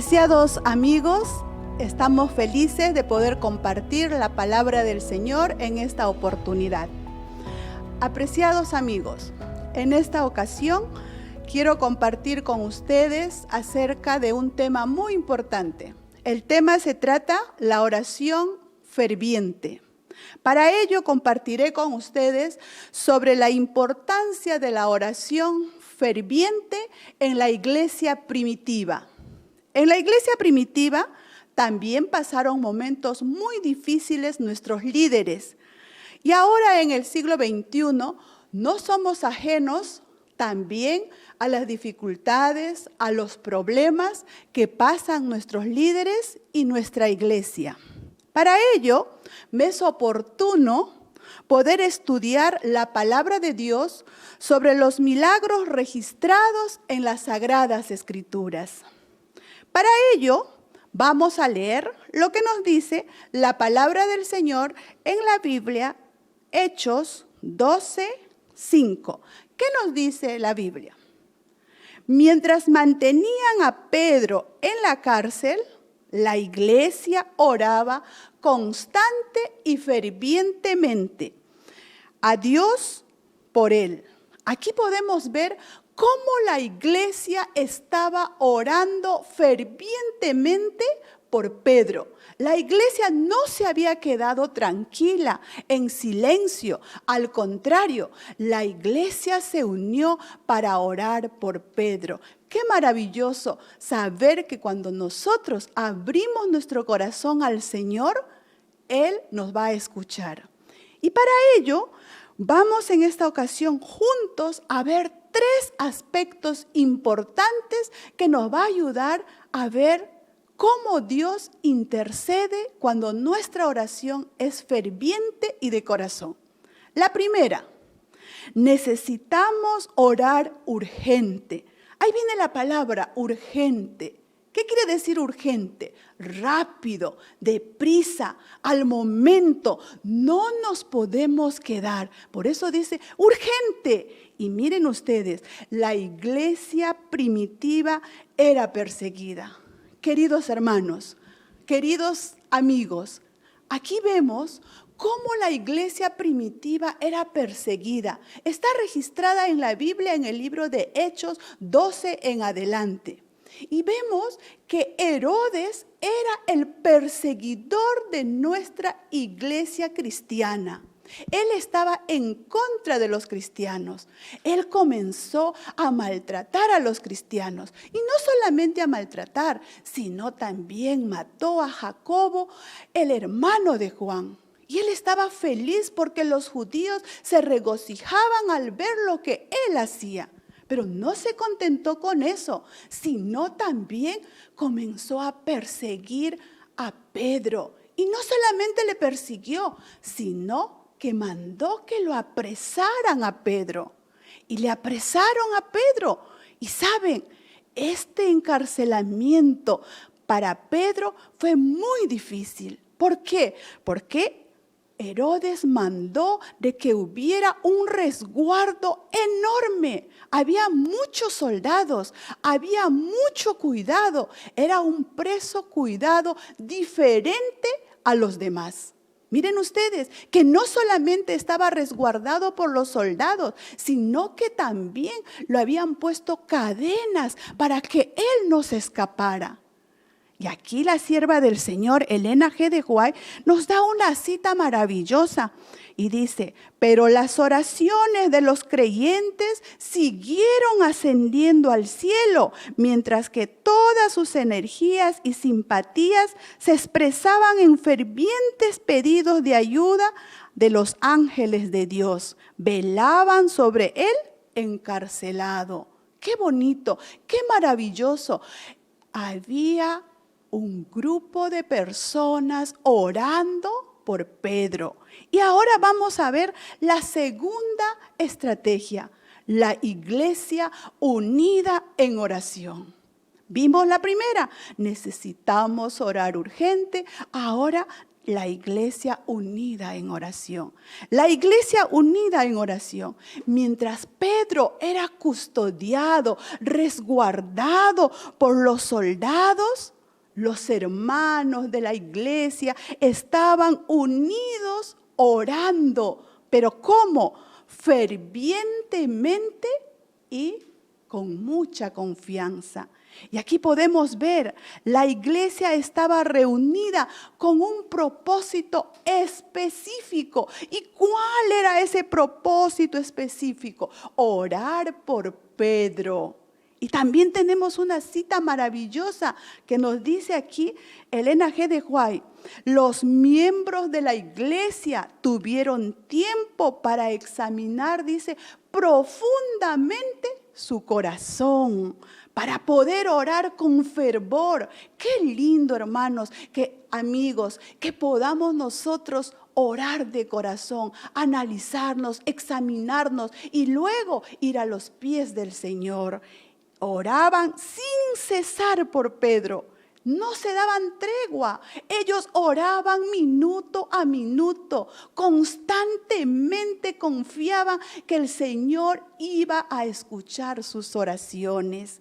Apreciados amigos, estamos felices de poder compartir la palabra del Señor en esta oportunidad. Apreciados amigos, en esta ocasión quiero compartir con ustedes acerca de un tema muy importante. El tema se trata la oración ferviente. Para ello compartiré con ustedes sobre la importancia de la oración ferviente en la iglesia primitiva. En la iglesia primitiva también pasaron momentos muy difíciles nuestros líderes. Y ahora en el siglo XXI no somos ajenos también a las dificultades, a los problemas que pasan nuestros líderes y nuestra iglesia. Para ello, me es oportuno poder estudiar la palabra de Dios sobre los milagros registrados en las Sagradas Escrituras. Para ello, vamos a leer lo que nos dice la palabra del Señor en la Biblia, Hechos 12:5. ¿Qué nos dice la Biblia? Mientras mantenían a Pedro en la cárcel, la iglesia oraba constante y fervientemente a Dios por él. Aquí podemos ver cómo la iglesia estaba orando fervientemente por Pedro. La iglesia no se había quedado tranquila, en silencio. Al contrario, la iglesia se unió para orar por Pedro. Qué maravilloso saber que cuando nosotros abrimos nuestro corazón al Señor, Él nos va a escuchar. Y para ello, vamos en esta ocasión juntos a ver 3 aspectos importantes que nos va a ayudar a ver cómo Dios intercede cuando nuestra oración es ferviente y de corazón. La primera, necesitamos orar urgente. Ahí viene la palabra urgente. ¿Qué quiere decir urgente? Rápido, deprisa, al momento. No nos podemos quedar. Por eso dice urgente. Y miren ustedes, la iglesia primitiva era perseguida. Queridos hermanos, queridos amigos, aquí vemos cómo la iglesia primitiva era perseguida. Está registrada en la Biblia en el libro de Hechos 12 en adelante. Y vemos que Herodes era el perseguidor de nuestra iglesia cristiana. Él estaba en contra de los cristianos. Él comenzó a maltratar a los cristianos. Y no solamente a maltratar, sino también mató a Jacobo, el hermano de Juan. Y él estaba feliz porque los judíos se regocijaban al ver lo que él hacía. Pero no se contentó con eso, sino también comenzó a perseguir a Pedro. Y no solamente le persiguió, sino que mandó que lo apresaran a Pedro. Y le apresaron a Pedro. Y saben, este encarcelamiento para Pedro fue muy difícil. ¿Por qué? Porque Herodes mandó de que hubiera un resguardo enorme. Había muchos soldados, había mucho cuidado. Era un preso cuidado diferente a los demás. Miren ustedes, que no solamente estaba resguardado por los soldados, sino que también lo habían puesto cadenas para que él no se escapara. Y aquí la sierva del Señor, Elena G. de White, nos da una cita maravillosa y dice: pero las oraciones de los creyentes siguieron ascendiendo al cielo, mientras que todas sus energías y simpatías se expresaban en fervientes pedidos de ayuda de los ángeles de Dios. Velaban sobre él encarcelado. ¡Qué bonito! ¡Qué maravilloso! Había un grupo de personas orando por Pedro. Y ahora vamos a ver la segunda estrategia, la iglesia unida en oración. Vimos la primera, necesitamos orar urgente. Ahora la iglesia unida en oración. La iglesia unida en oración. Mientras Pedro era custodiado, resguardado por los soldados, los hermanos de la iglesia estaban unidos orando. ¿Pero cómo? Fervientemente y con mucha confianza. Y aquí podemos ver, la iglesia estaba reunida con un propósito específico. ¿Y cuál era ese propósito específico? Orar por Pedro. Y también tenemos una cita maravillosa que nos dice aquí Elena G. de White. Los miembros de la iglesia tuvieron tiempo para examinar, dice, profundamente su corazón, para poder orar con fervor. Qué lindo, hermanos, amigos, que podamos nosotros orar de corazón, analizarnos, examinarnos y luego ir a los pies del Señor. Oraban sin cesar por Pedro. No se daban tregua. Ellos oraban minuto a minuto. Constantemente confiaban que el Señor iba a escuchar sus oraciones.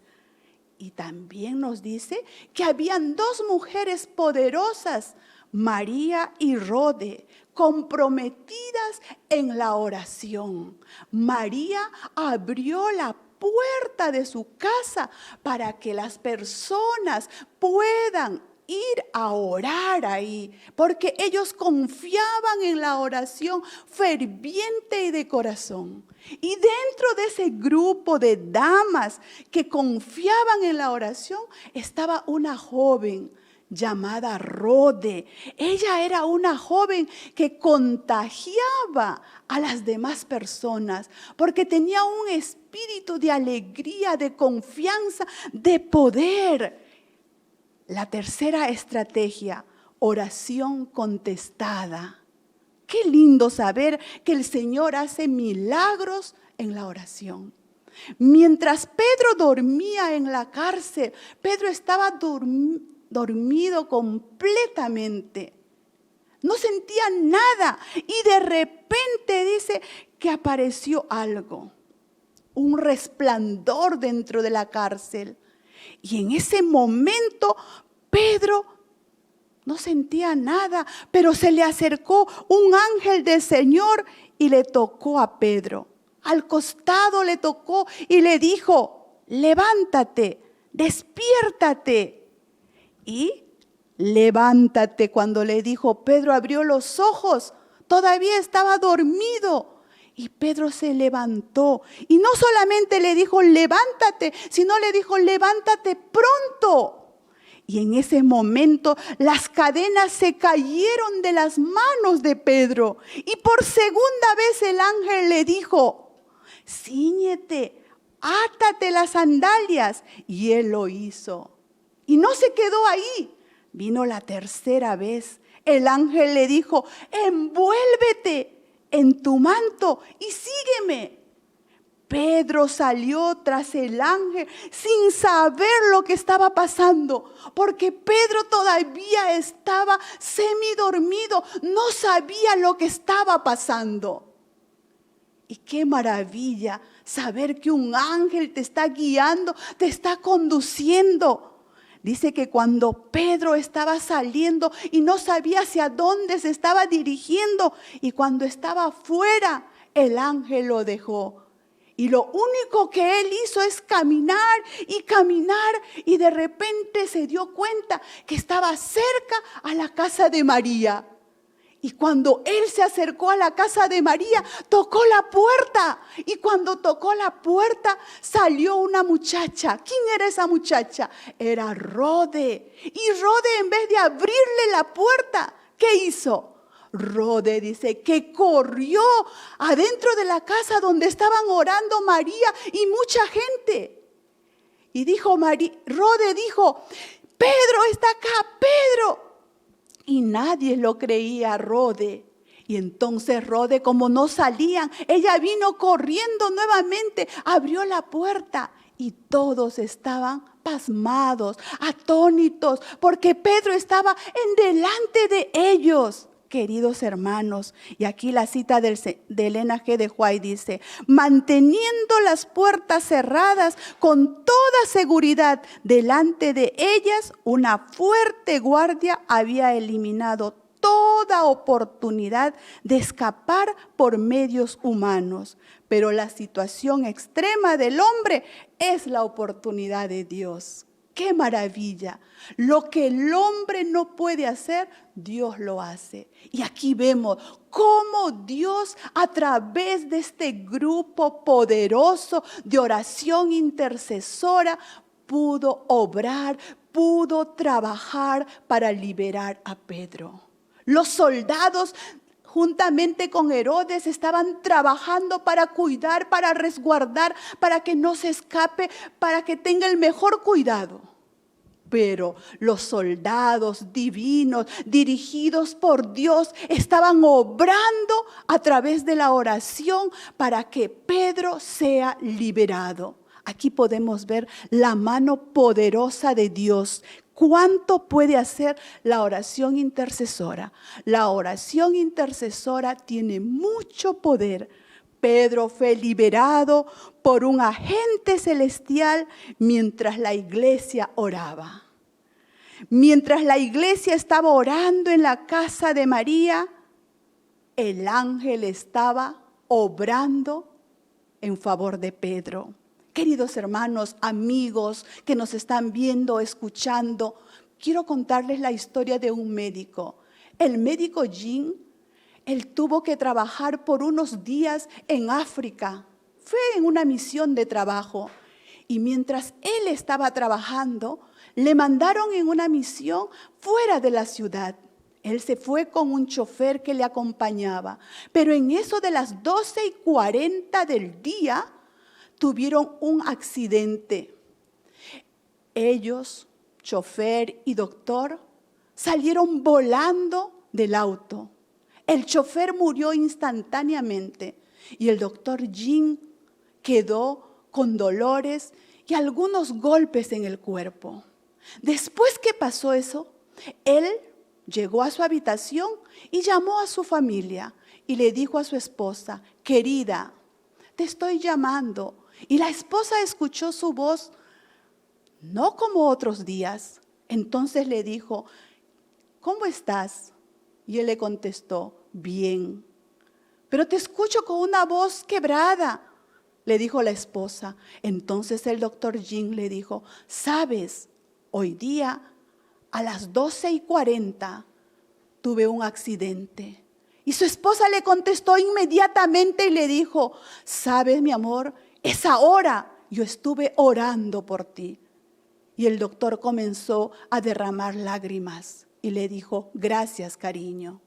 Y también nos dice que habían dos mujeres poderosas, María y Rode, comprometidas en la oración. María abrió la puerta de su casa para que las personas puedan ir a orar ahí, porque ellos confiaban en la oración ferviente y de corazón. Y dentro de ese grupo de damas que confiaban en la oración, estaba una joven llamada Rode. Ella era una joven que contagiaba a las demás personas porque tenía un espíritu de alegría, de confianza, de poder. La tercera estrategia, oración contestada. Qué lindo saber que el Señor hace milagros en la oración. Mientras Pedro dormía en la cárcel, Pedro estaba dormido completamente. No sentía nada y de repente dice que apareció algo, un resplandor dentro de la cárcel. Y en ese momento Pedro no sentía nada, pero se le acercó un ángel del Señor y le tocó a Pedro. Al costado le tocó y le dijo, levántate, despiértate. Y levántate, cuando le dijo, Pedro abrió los ojos, todavía estaba dormido. Y Pedro se levantó y no solamente le dijo levántate, sino le dijo levántate pronto. Y en ese momento las cadenas se cayeron de las manos de Pedro. Y por segunda vez el ángel le dijo, cíñete, átate las sandalias. Y él lo hizo. Y no se quedó ahí. Vino la tercera vez. El ángel le dijo, envuélvete en tu manto y sígueme. Pedro salió tras el ángel sin saber lo que estaba pasando, porque Pedro todavía estaba semidormido, no sabía lo que estaba pasando. Y qué maravilla saber que un ángel te está guiando, te está conduciendo. Dice que cuando Pedro estaba saliendo y no sabía hacia dónde se estaba dirigiendo, y cuando estaba fuera, el ángel lo dejó. Y lo único que él hizo es caminar, y de repente se dio cuenta que estaba cerca a la casa de María. Y cuando él se acercó a la casa de María, tocó la puerta. Y cuando tocó la puerta, salió una muchacha. ¿Quién era esa muchacha? Era Rode. Y Rode, en vez de abrirle la puerta, ¿qué hizo? Rode dice que corrió adentro de la casa donde estaban orando María y mucha gente. Y Rode dijo, Pedro está acá, Pedro. Y nadie lo creía a Rode. Y entonces Rode, como no salían, ella vino corriendo nuevamente, abrió la puerta y todos estaban pasmados, atónitos, porque Pedro estaba en delante de ellos. Queridos hermanos, y aquí la cita de Elena G. de White dice: manteniendo las puertas cerradas con toda seguridad delante de ellas, una fuerte guardia había eliminado toda oportunidad de escapar por medios humanos. Pero la situación extrema del hombre es la oportunidad de Dios. ¡Qué maravilla! Lo que el hombre no puede hacer, Dios lo hace. Y aquí vemos cómo Dios, a través de este grupo poderoso de oración intercesora, pudo obrar, pudo trabajar para liberar a Pedro. Los soldados, juntamente con Herodes, estaban trabajando para cuidar, para resguardar, para que no se escape, para que tenga el mejor cuidado. Pero los soldados divinos, dirigidos por Dios, estaban obrando a través de la oración para que Pedro sea liberado. Aquí podemos ver la mano poderosa de Dios. ¿Cuánto puede hacer la oración intercesora? La oración intercesora tiene mucho poder. Pedro fue liberado por un agente celestial mientras la iglesia oraba. Mientras la iglesia estaba orando en la casa de María, el ángel estaba obrando en favor de Pedro. Queridos hermanos, amigos que nos están viendo, escuchando, quiero contarles la historia de un médico. El médico Jean, él tuvo que trabajar por unos días en África. Fue en una misión de trabajo. Y mientras él estaba trabajando, le mandaron en una misión fuera de la ciudad. Él se fue con un chofer que le acompañaba. Pero en eso de las 12:40 del día, tuvieron un accidente. Ellos, chofer y doctor, salieron volando del auto. El chofer murió instantáneamente y el doctor Jean quedó con dolores y algunos golpes en el cuerpo. Después que pasó eso, él llegó a su habitación y llamó a su familia y le dijo a su esposa: querida, te estoy llamando. Y la esposa escuchó su voz, no como otros días. Entonces le dijo: ¿cómo estás? Y él le contestó: bien. Pero te escucho con una voz quebrada, le dijo la esposa. Entonces el doctor Jean le dijo: sabes, hoy día a las 12:40 tuve un accidente. Y su esposa le contestó inmediatamente y le dijo: sabes, mi amor, esa hora yo estuve orando por ti. Y el doctor comenzó a derramar lágrimas y le dijo: gracias, cariño.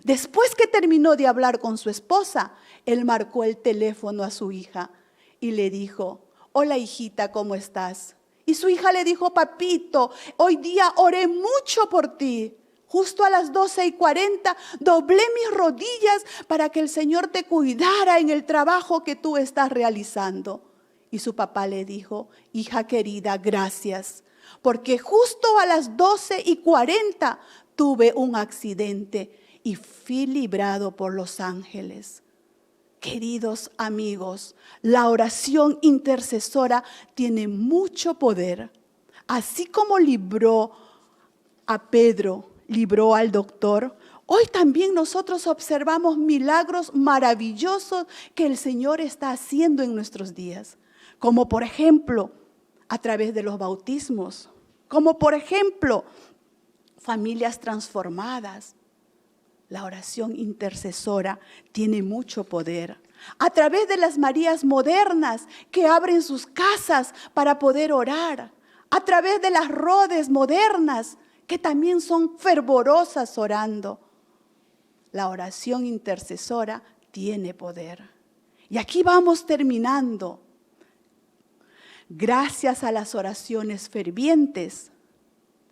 Después que terminó de hablar con su esposa, él marcó el teléfono a su hija y le dijo: hola, hijita, ¿cómo estás? Y su hija le dijo: papito, hoy día oré mucho por ti. Justo a las 12:40 doblé mis rodillas para que el Señor te cuidara en el trabajo que tú estás realizando. Y su papá le dijo: hija querida, gracias, porque justo a las 12:40 tuve un accidente y fui librado por los ángeles. Queridos amigos, la oración intercesora tiene mucho poder. Así como libró a Pedro, libró al doctor, hoy también nosotros observamos milagros maravillosos que el Señor está haciendo en nuestros días. Como por ejemplo, a través de los bautismos. Como por ejemplo, familias transformadas. La oración intercesora tiene mucho poder. A través de las Marías modernas que abren sus casas para poder orar. A través de las Rhodes modernas que también son fervorosas orando. La oración intercesora tiene poder. Y aquí vamos terminando. Gracias a las oraciones fervientes,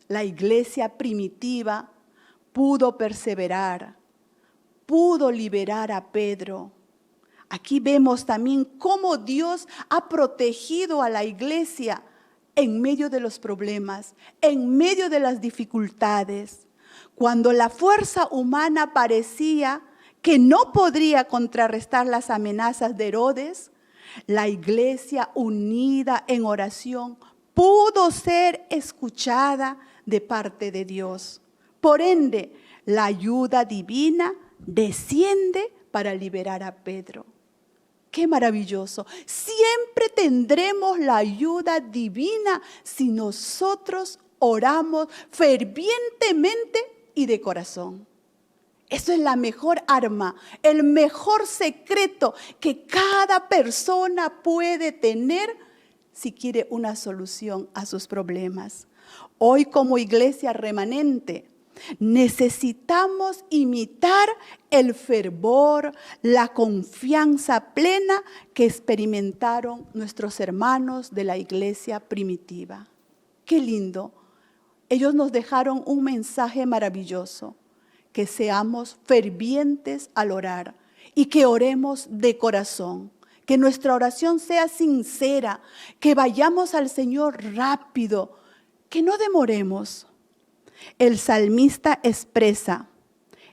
la iglesia primitiva pudo perseverar, pudo liberar a Pedro. Aquí vemos también cómo Dios ha protegido a la iglesia en medio de los problemas, en medio de las dificultades. Cuando la fuerza humana parecía que no podría contrarrestar las amenazas de Herodes, la iglesia unida en oración pudo ser escuchada de parte de Dios. Por ende, la ayuda divina desciende para liberar a Pedro. ¡Qué maravilloso! Siempre tendremos la ayuda divina si nosotros oramos fervientemente y de corazón. Eso es la mejor arma, el mejor secreto que cada persona puede tener si quiere una solución a sus problemas. Hoy, como iglesia remanente, necesitamos imitar el fervor, la confianza plena que experimentaron nuestros hermanos de la iglesia primitiva. ¡Qué lindo! Ellos nos dejaron un mensaje maravilloso, que seamos fervientes al orar y que oremos de corazón, que nuestra oración sea sincera, que vayamos al Señor rápido, que no demoremos. El salmista expresa: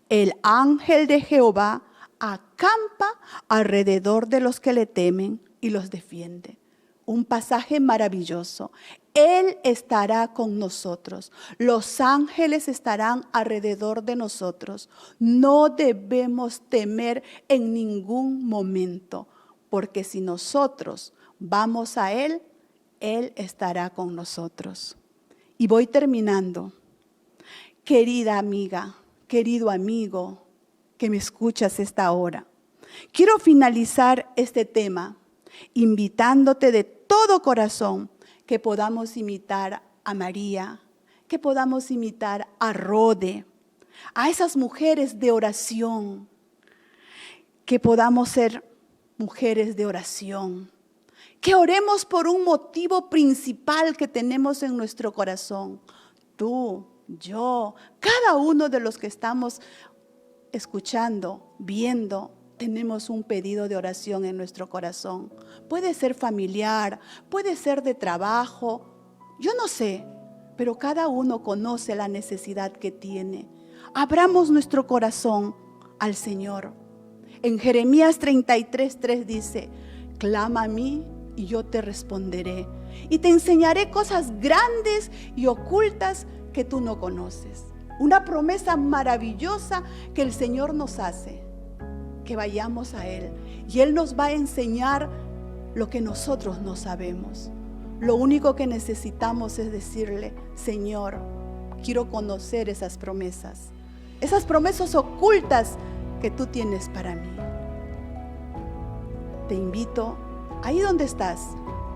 el ángel de Jehová acampa alrededor de los que le temen y los defiende. Un pasaje maravilloso. Él estará con nosotros. Los ángeles estarán alrededor de nosotros. No debemos temer en ningún momento, porque si nosotros vamos a Él, Él estará con nosotros. Y voy terminando. Querida amiga, querido amigo, que me escuchas esta hora, quiero finalizar este tema invitándote de todo corazón que podamos imitar a María, que podamos imitar a Rode, a esas mujeres de oración, que podamos ser mujeres de oración, que oremos por un motivo principal que tenemos en nuestro corazón. Tú, yo, cada uno de los que estamos escuchando, viendo, tenemos un pedido de oración en nuestro corazón. Puede ser familiar, puede ser de trabajo, yo no sé, pero cada uno conoce la necesidad que tiene. Abramos nuestro corazón al Señor. En Jeremías 33:3 dice: clama a mí y yo te responderé, y te enseñaré cosas grandes y ocultas que tú no conoces. Una promesa maravillosa que el Señor nos hace, que vayamos a Él y Él nos va a enseñar lo que nosotros no sabemos. Lo único que necesitamos es decirle: Señor, quiero conocer esas promesas ocultas que tú tienes para mí. Te invito, ahí donde estás,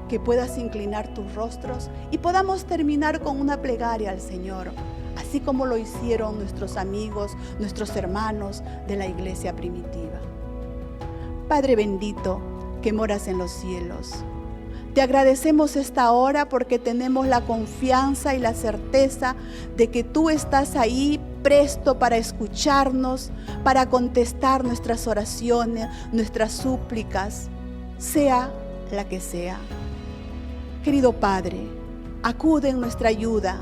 que puedas inclinar tus rostros y podamos terminar con una plegaria al Señor, así como lo hicieron nuestros amigos, nuestros hermanos de la iglesia primitiva. Padre bendito, que moras en los cielos, te agradecemos esta hora porque tenemos la confianza y la certeza de que tú estás ahí presto para escucharnos, para contestar nuestras oraciones, nuestras súplicas, sea la que sea. Querido Padre, acude en nuestra ayuda,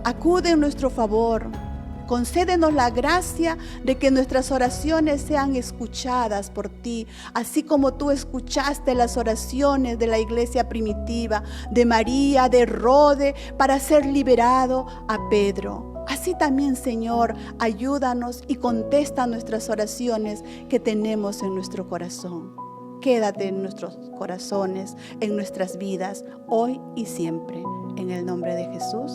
acude en nuestro favor. Concédenos la gracia de que nuestras oraciones sean escuchadas por ti, así como tú escuchaste las oraciones de la iglesia primitiva, de María, de Rode, para ser liberado a Pedro. Así también, Señor, ayúdanos y contesta nuestras oraciones que tenemos en nuestro corazón. Quédate en nuestros corazones, en nuestras vidas, hoy y siempre. En el nombre de Jesús.